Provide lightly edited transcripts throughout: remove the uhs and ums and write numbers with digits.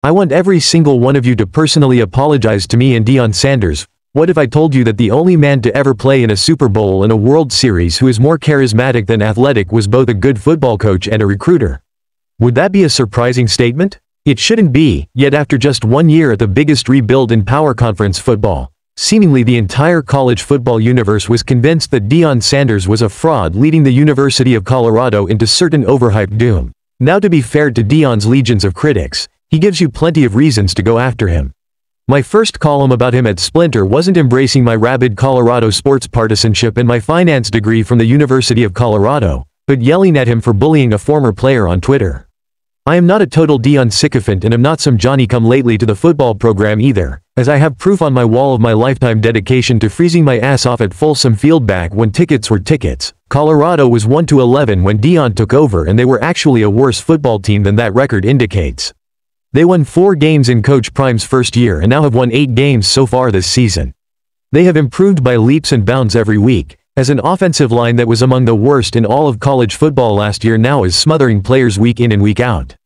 I want every single one of you to personally apologize to me and Deion Sanders. What if I told you that the only man to ever play in a Super Bowl and a World Series who is more charismatic than athletic was both a good football coach and a recruiter? Would that be a surprising statement? It shouldn't be, yet after just 1 year at the biggest rebuild in power conference football, seemingly the entire college football universe was convinced that Deion Sanders was a fraud, leading the University of Colorado into certain overhyped doom. Now, to be fair to Deion's legions of critics, he gives you plenty of reasons to go after him. My first column about him at Splinter wasn't embracing my rabid Colorado sports partisanship and my finance degree from the University of Colorado, but yelling at him for bullying a former player on Twitter. I am not a total Deion sycophant and am not some Johnny-come-lately to the football program either, as I have proof on my wall of my lifetime dedication to freezing my ass off at Folsom Field back when tickets were tickets. Colorado was 1-11 when Deion took over, and they were actually a worse football team than that record indicates. They won 4 games in Coach Prime's first year and now have won 8 games so far this season. They have improved by leaps and bounds every week, as an offensive line that was among the worst in all of college football last year now is smothering players week in and week out.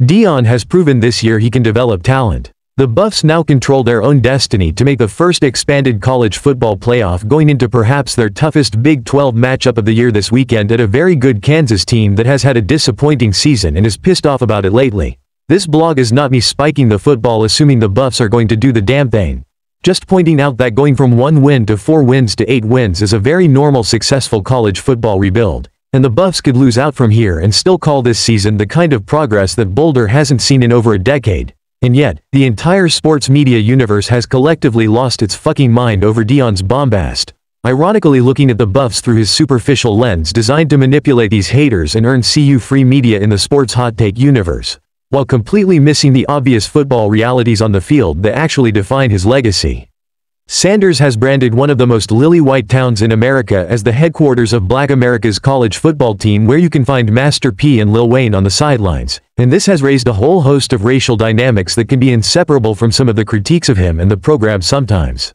Deion has proven this year he can develop talent. The Buffs now control their own destiny to make the first expanded college football playoff, going into perhaps their toughest Big 12 matchup of the year this weekend at a very good Kansas team that has had a disappointing season and is pissed off about it lately. This blog is not me spiking the football assuming the Buffs are going to do the damn thing. Just pointing out that going from 1 win to 4 wins to 8 wins is a very normal successful college football rebuild. And the Buffs could lose out from here and still call this season the kind of progress that Boulder hasn't seen in over a decade. And yet, the entire sports media universe has collectively lost its fucking mind over Deion's bombast, ironically looking at the Buffs through his superficial lens designed to manipulate these haters and earn CU free media in the sports hot take universe, while completely missing the obvious football realities on the field that actually define his legacy. Sanders has branded one of the most lily-white towns in America as the headquarters of Black America's college football team, where you can find Master P and Lil Wayne on the sidelines, and this has raised a whole host of racial dynamics that can be inseparable from some of the critiques of him and the program sometimes.